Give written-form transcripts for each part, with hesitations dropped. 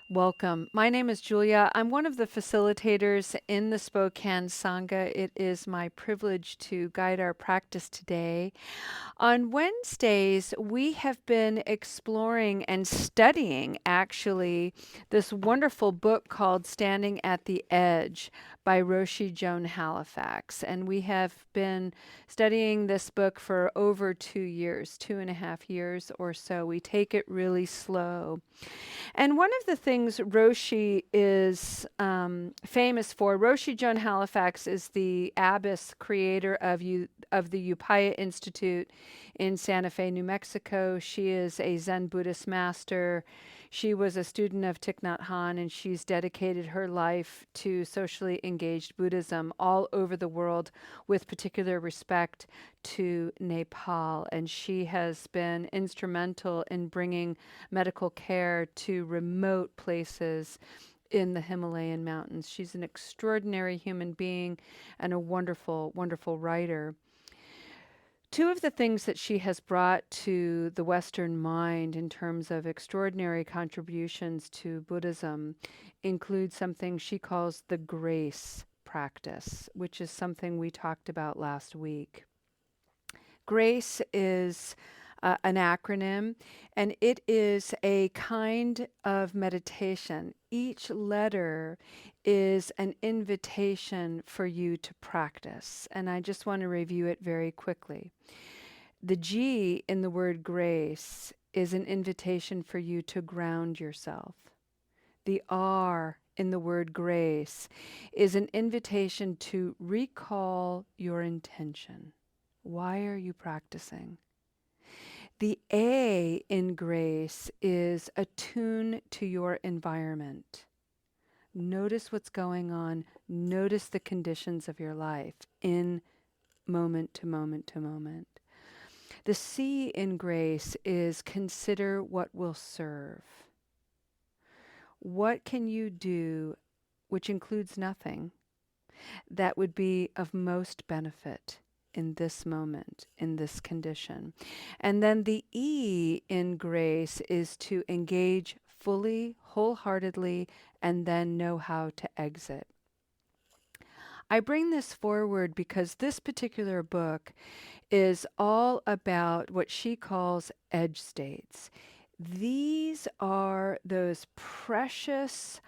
Welcome. My name is Julia. I'm one of the facilitators in the Spokane Sangha. It is my privilege to guide our practice today. On Wednesdays, we have been exploring and studying actually this wonderful book called Standing at the Edge by Roshi Joan Halifax. And we have been studying this book for over 2 years, 2.5 years or so. We take it really slow. And one of the things Roshi is famous for, Roshi Joan Halifax is the abbess creator of the Upaya Institute in Santa Fe, New Mexico. She is a Zen Buddhist master. She was a student of Thich Nhat Hanh, and she's dedicated her life to socially engaged Buddhism all over the world, with particular respect to Nepal. And she has been instrumental in bringing medical care to remote places in the Himalayan mountains. She's an extraordinary human being and a wonderful, wonderful writer. Two of the things that she has brought to the Western mind in terms of extraordinary contributions to Buddhism include something she calls the grace practice, which is something we talked about last week. Grace is an acronym, and it is a kind of meditation. Each letter is an invitation for you to practice, and I just want to review it very quickly. The G in the word grace is an invitation for you to ground yourself. The R in the word grace is an invitation to recall your intention. Why are you practicing? The A in grace is attune to your environment. Notice what's going on. Notice the conditions of your life in moment to moment to moment. The C in grace is consider what will serve. What can you do, which includes nothing, that would be of most benefit in this moment, in this condition? And then the E in grace is to engage fully, wholeheartedly, and then know how to exit. I bring this forward because this particular book is all about what she calls edge states. These are those precious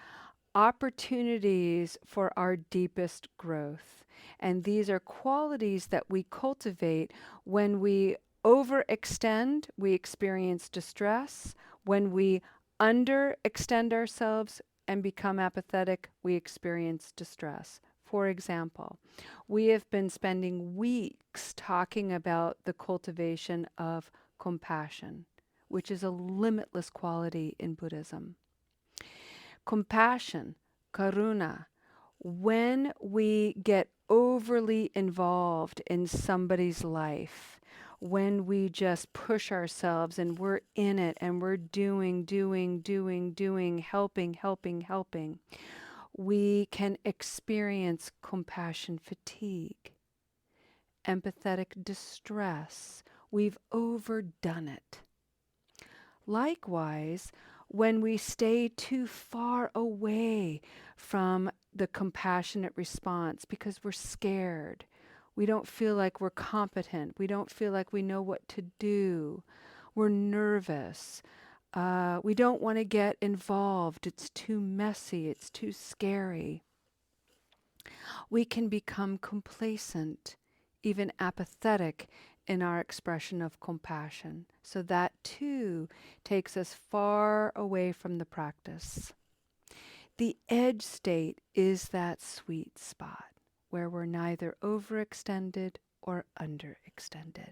opportunities for our deepest growth. And these are qualities that we cultivate when we overextend, we experience distress. When we underextend ourselves and become apathetic, we experience distress. For example, we have been spending weeks talking about the cultivation of compassion, which is a limitless quality in Buddhism. Compassion, karuna, when we get overly involved in somebody's life, when we just push ourselves and we're in it and we're doing, helping, we can experience compassion fatigue, empathetic distress. We've overdone it. Likewise, when we stay too far away from the compassionate response because we're scared, we don't feel like we're competent, we don't feel like we know what to do, we're nervous, we don't want to get involved, it's too messy, it's too scary. We can become complacent, even apathetic in our expression of compassion. So that too takes us far away from the practice. The edge state is that sweet spot where we're neither overextended or underextended.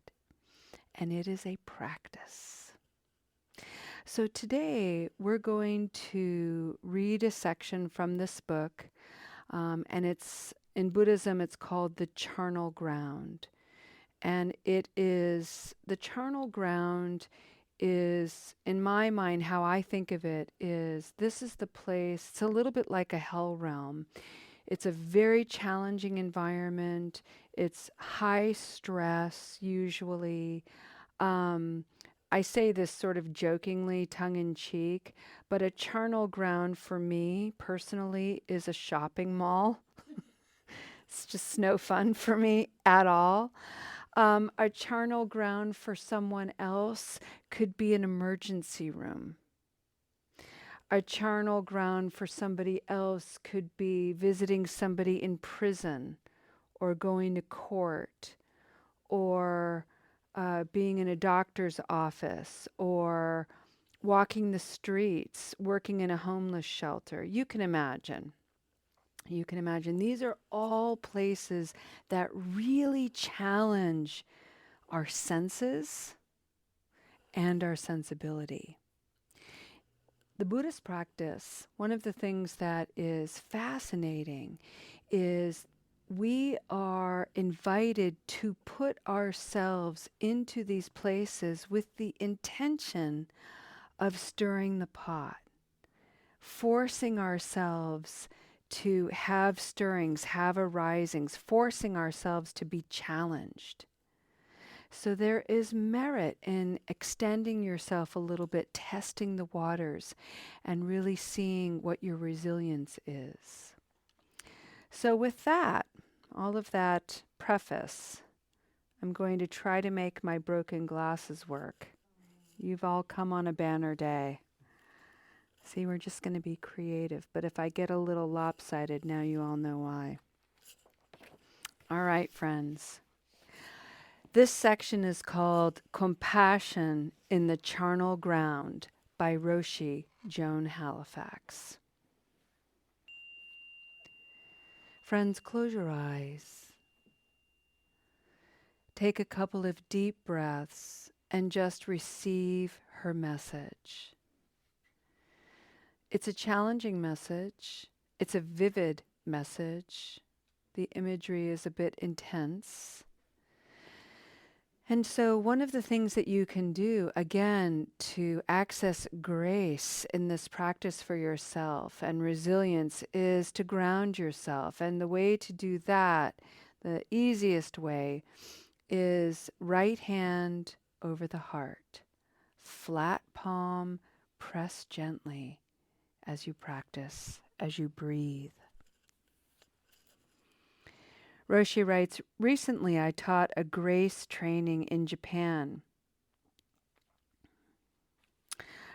And it is a practice. So today we're going to read a section from this book, and it's in Buddhism, it's called the Charnel Ground. And it is, the charnel ground is, in my mind, how I think of it is, this is the place, it's a little bit like a hell realm. It's a very challenging environment. It's high stress, usually. Um, I say this sort of jokingly, tongue in cheek, but a charnel ground for me personally is a shopping mall. It's just no fun for me at all. A charnel ground for someone else could be an emergency room. A charnel ground for somebody else could be visiting somebody in prison or going to court or being in a doctor's office or walking the streets, working in a homeless shelter. You can imagine. You can imagine. These are all places that really challenge our senses and our sensibility. The Buddhist practice, one of the things that is fascinating is we are invited to put ourselves into these places with the intention of stirring the pot, forcing ourselves to have stirrings, have arisings, forcing ourselves to be challenged. So there is merit in extending yourself a little bit, testing the waters, and really seeing what your resilience is. So with that, all of that preface, I'm going to try to make my broken glasses work. You've all come on a banner day. See, we're just going to be creative, but if I get a little lopsided, now you all know why. All right, friends. This section is called Compassion in the Charnel Ground by Roshi Joan Halifax. Friends, close your eyes. Take a couple of deep breaths and just receive her message. It's a challenging message. It's a vivid message. The imagery is a bit intense. And so one of the things that you can do, again, to access grace in this practice for yourself and resilience is to ground yourself. And the way to do that, the easiest way, is right hand over the heart, flat palm, press gently as you practice, as you breathe. Roshi writes, recently I taught a grace training in Japan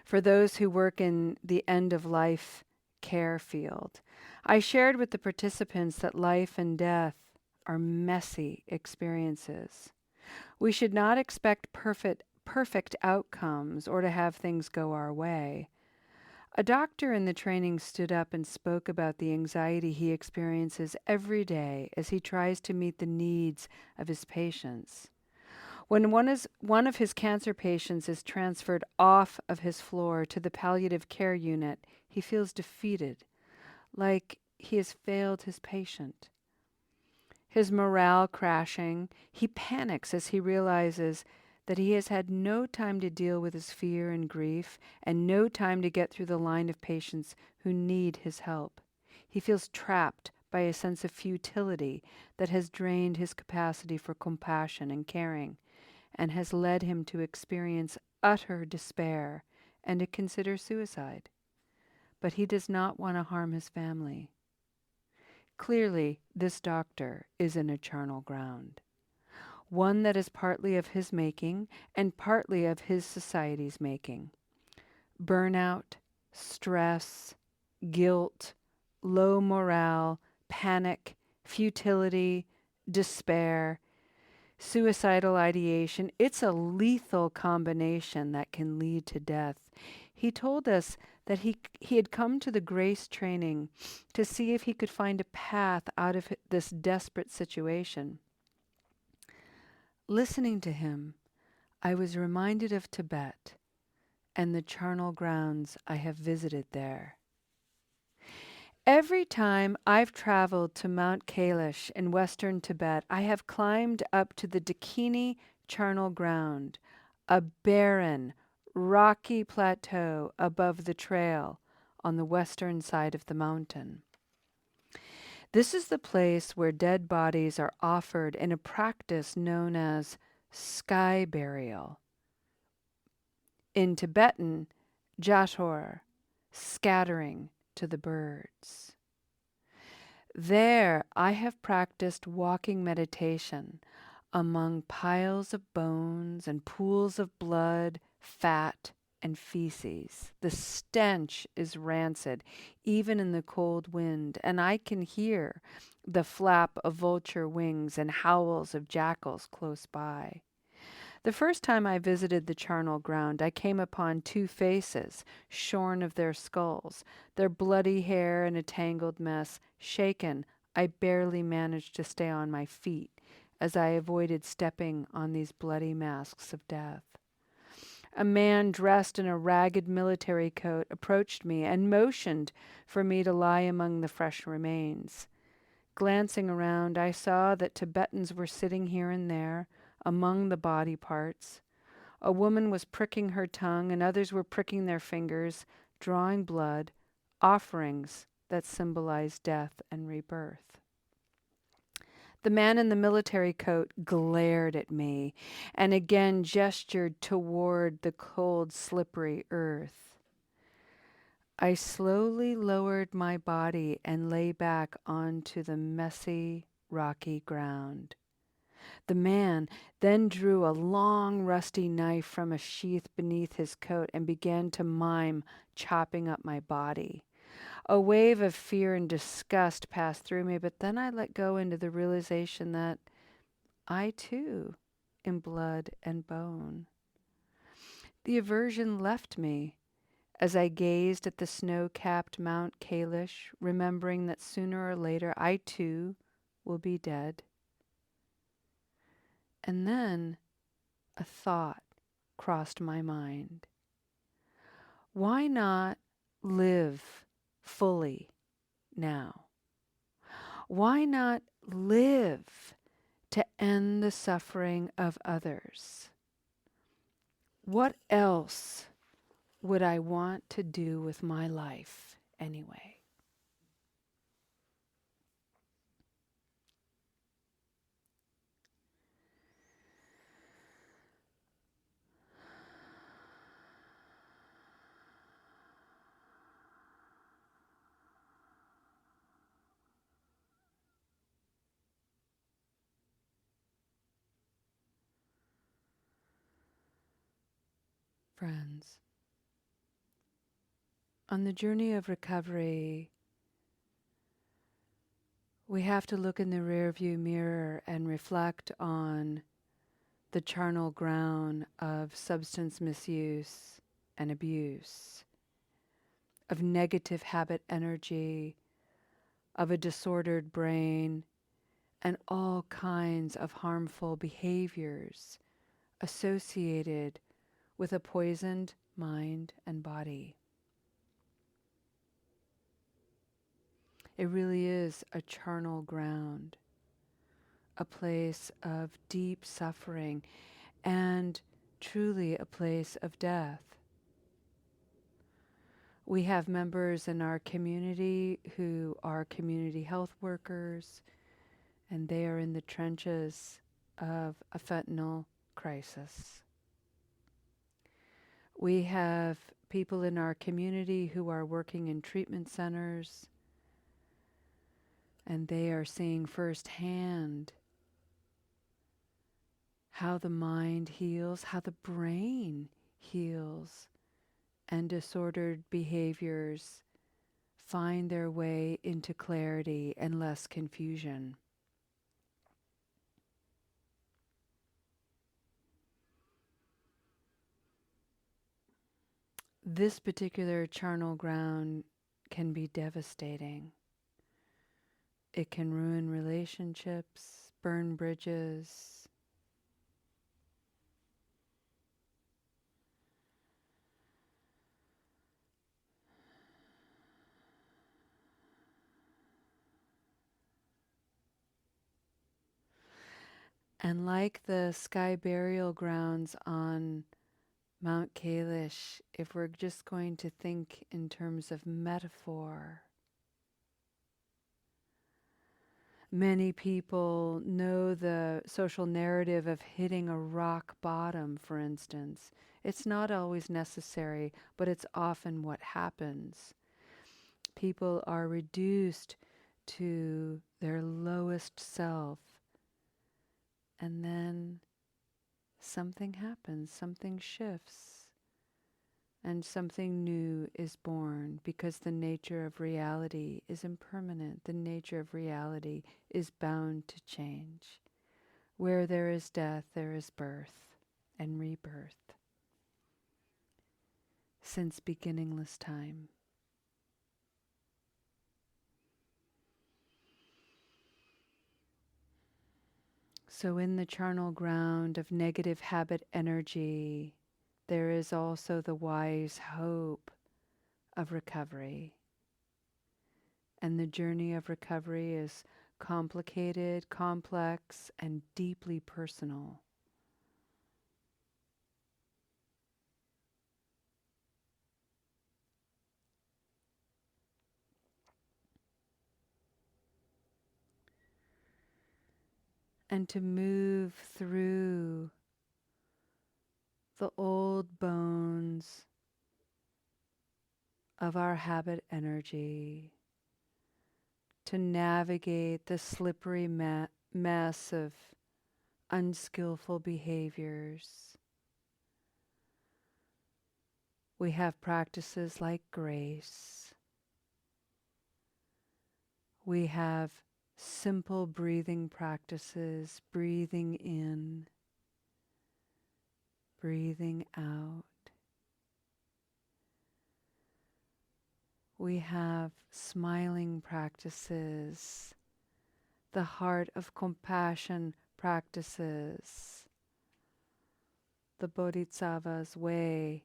for those who work in the end-of-life care field. I shared with the participants that life and death are messy experiences. We should not expect perfect outcomes or to have things go our way. A doctor in the training stood up and spoke about the anxiety he experiences every day as he tries to meet the needs of his patients. When one of his cancer patients is transferred off of his floor to the palliative care unit, he feels defeated, like he has failed his patient. His morale crashing, he panics as he realizes that he has had no time to deal with his fear and grief and no time to get through the line of patients who need his help. He feels trapped by a sense of futility that has drained his capacity for compassion and caring and has led him to experience utter despair and to consider suicide. But he does not want to harm his family. Clearly, this doctor is in a charnel ground, one that is partly of his making and partly of his society's making. Burnout, stress, guilt, low morale, panic, futility, despair, suicidal ideation. It's a lethal combination that can lead to death. He told us that he had come to the grace training to see if he could find a path out of this desperate situation. Listening to him, I was reminded of Tibet and the charnel grounds I have visited there. Every time I've traveled to Mount Kailash in western Tibet, I have climbed up to the Dakini Charnel Ground, a barren, rocky plateau above the trail on the western side of the mountain. This is the place where dead bodies are offered in a practice known as sky burial. In Tibetan, Jator, scattering to the birds. There I have practiced walking meditation among piles of bones and pools of blood, fat, and feces. The stench is rancid, even in the cold wind, and I can hear the flap of vulture wings and howls of jackals close by. The first time I visited the charnel ground, I came upon two faces, shorn of their skulls, their bloody hair in a tangled mess. Shaken, I barely managed to stay on my feet as I avoided stepping on these bloody masks of death. A man dressed in a ragged military coat approached me and motioned for me to lie among the fresh remains. Glancing around, I saw that Tibetans were sitting here and there among the body parts. A woman was pricking her tongue, and others were pricking their fingers, drawing blood, offerings that symbolized death and rebirth. The man in the military coat glared at me and again gestured toward the cold, slippery earth. I slowly lowered my body and lay back onto the messy, rocky ground. The man then drew a long, rusty knife from a sheath beneath his coat and began to mime chopping up my body. A wave of fear and disgust passed through me, but then I let go into the realization that I too am blood and bone. The aversion left me as I gazed at the snow-capped Mount Kailash, remembering that sooner or later I too will be dead. And then a thought crossed my mind. Why not live fully now? Why not live to end the suffering of others? What else would I want to do with my life anyway? Friends, on the journey of recovery, we have to look in the rearview mirror and reflect on the charnel ground of substance misuse and abuse, of negative habit energy, of a disordered brain, and all kinds of harmful behaviors associated with a poisoned mind and body. It really is a charnel ground, a place of deep suffering and truly a place of death. We have members in our community who are community health workers, and they are in the trenches of a fentanyl crisis. We have people in our community who are working in treatment centers, and they are seeing firsthand how the mind heals, how the brain heals, and disordered behaviors find their way into clarity and less confusion. This particular charnel ground can be devastating. It can ruin relationships, burn bridges. And like the sky burial grounds on Mount Kailash, if we're just going to think in terms of metaphor, Many people know the social narrative of hitting a rock bottom, for instance. It's not always necessary, but it's often what happens. People are reduced to their lowest self, and then something happens, something shifts, and something new is born because the nature of reality is impermanent. The nature of reality is bound to change. Where there is death, there is birth and rebirth since beginningless time. So, in the charnel ground of negative habit energy, there is also the wise hope of recovery. And the journey of recovery is complicated, complex, and deeply personal. And to move through the old bones of our habit energy, to navigate the slippery mess of unskillful behaviors. We have practices like grace. We have simple breathing practices, breathing in, breathing out. We have smiling practices, the heart of compassion practices, the Bodhisattva's way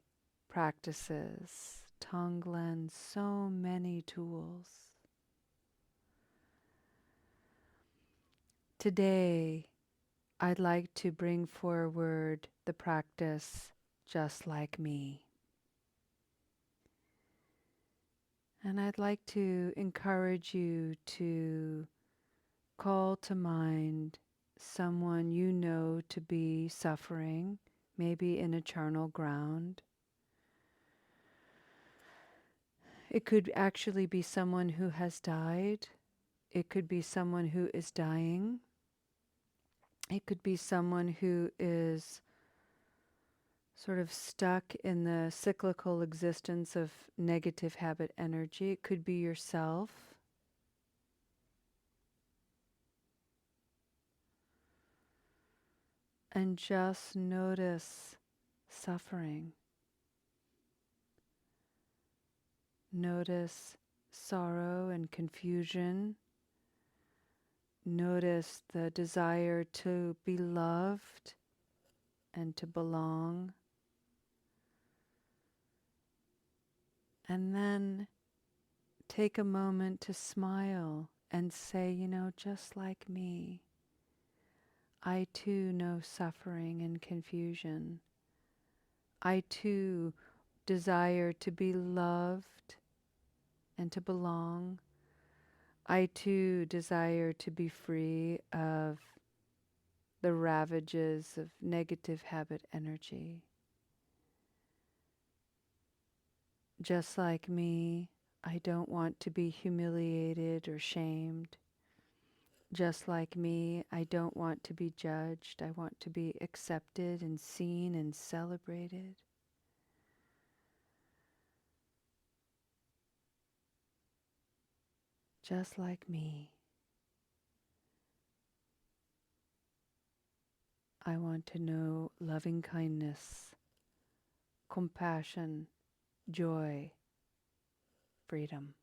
practices, Tonglen, so many tools. Today, I'd like to bring forward the practice just like me. And I'd like to encourage you to call to mind someone you know to be suffering, maybe in a charnel ground. It could actually be someone who has died. It could be someone who is dying. It could be someone who is sort of stuck in the cyclical existence of negative habit energy. It could be yourself. And just notice suffering. Notice sorrow and confusion. Notice the desire to be loved and to belong. And then take a moment to smile and say, you know, just like me, I too know suffering and confusion. I too desire to be loved and to belong. I too desire to be free of the ravages of negative habit energy. Just like me, I don't want to be humiliated or shamed. Just like me, I don't want to be judged. I want to be accepted and seen and celebrated. Just like me, I want to know loving kindness, compassion, joy, freedom.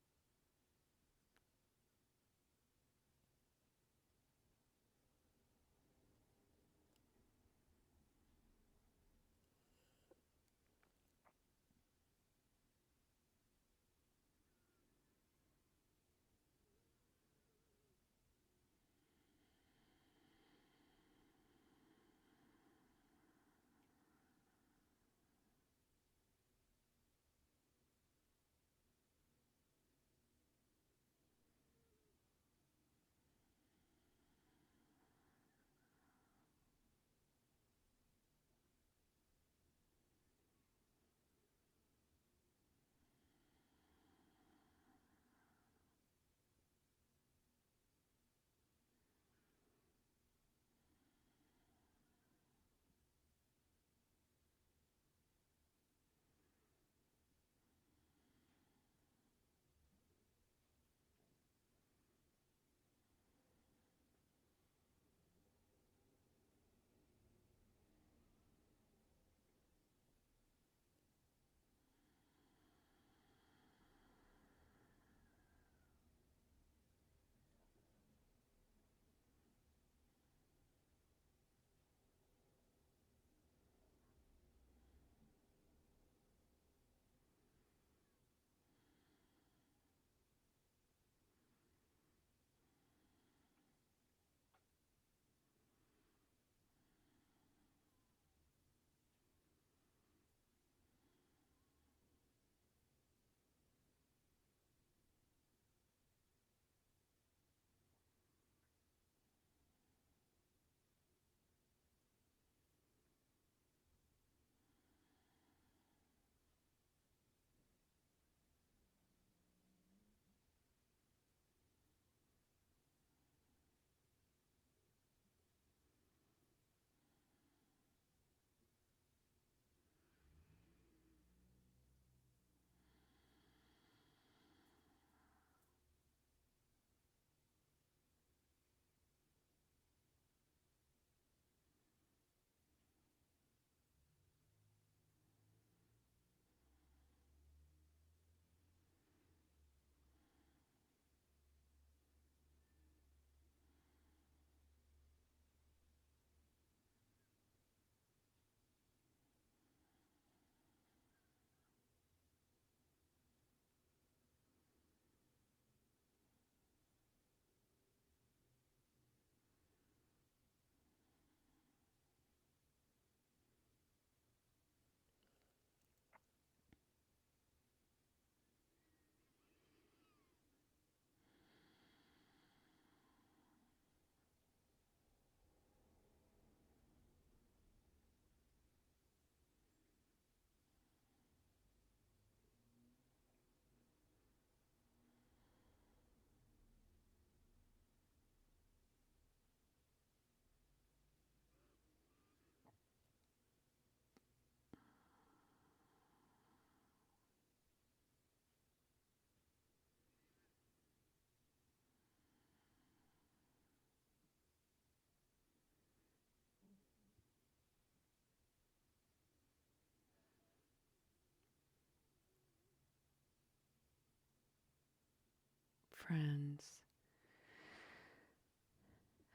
friends.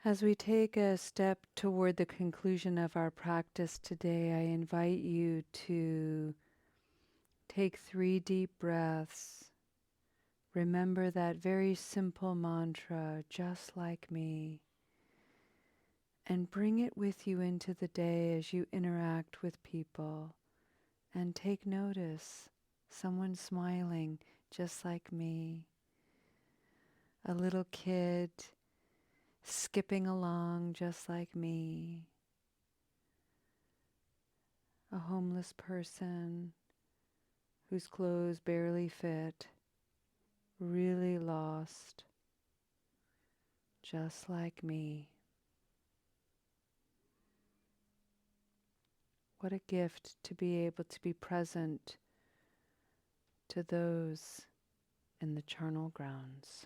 As we take a step toward the conclusion of our practice today, I invite you to take 3 deep breaths. Remember that very simple mantra, just like me, and bring it with you into the day as you interact with people. And take notice, someone smiling just like me, a little kid skipping along just like me, a homeless person whose clothes barely fit, really lost, just like me. What a gift to be able to be present to those in the Charnel Grounds.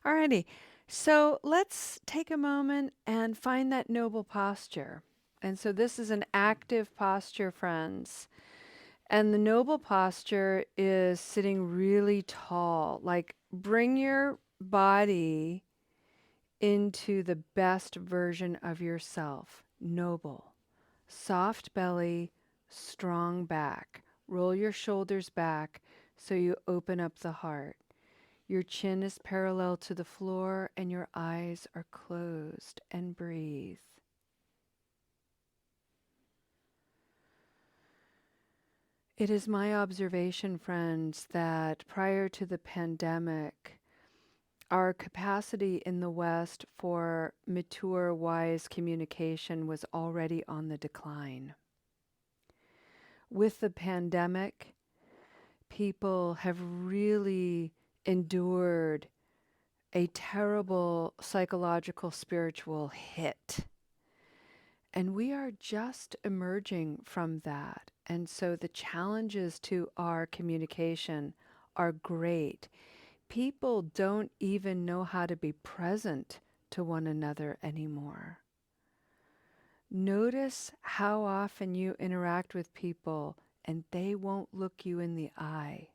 Alrighty, so let's take a moment and find that noble posture. And so this is an active posture, friends. And the noble posture is sitting really tall. Like bring your body into the best version of yourself. Noble. Soft belly, strong back. Roll your shoulders back so you open up the heart. Your chin is parallel to the floor and your eyes are closed, and breathe. It is my observation, friends, that prior to the pandemic, our capacity in the West for mature, wise communication was already on the decline. With the pandemic, people have really endured a terrible psychological, spiritual hit. And we are just emerging from that. And so the challenges to our communication are great. People don't even know how to be present to one another anymore. Notice how often you interact with people and they won't look you in the eye.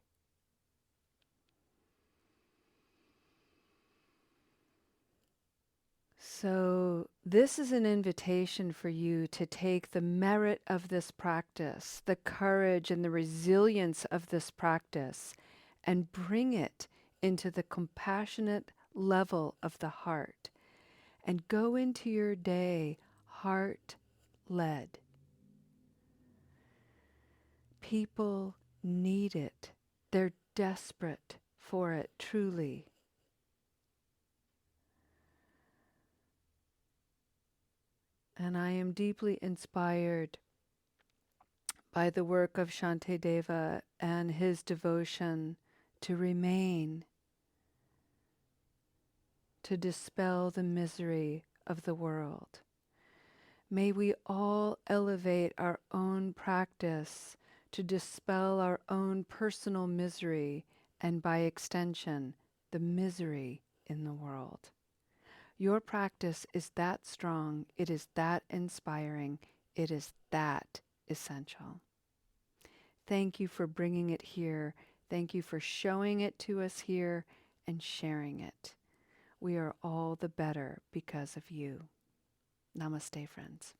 So this is an invitation for you to take the merit of this practice, the courage and the resilience of this practice, and bring it into the compassionate level of the heart. And go into your day heart-led. People need it. They're desperate for it, truly. And I am deeply inspired by the work of Shantideva and his devotion to remain, to dispel the misery of the world. May we all elevate our own practice to dispel our own personal misery and by extension, the misery in the world. Your practice is that strong, it is that inspiring, it is that essential. Thank you for bringing it here. Thank you for showing it to us here and sharing it. We are all the better because of you. Namaste, friends.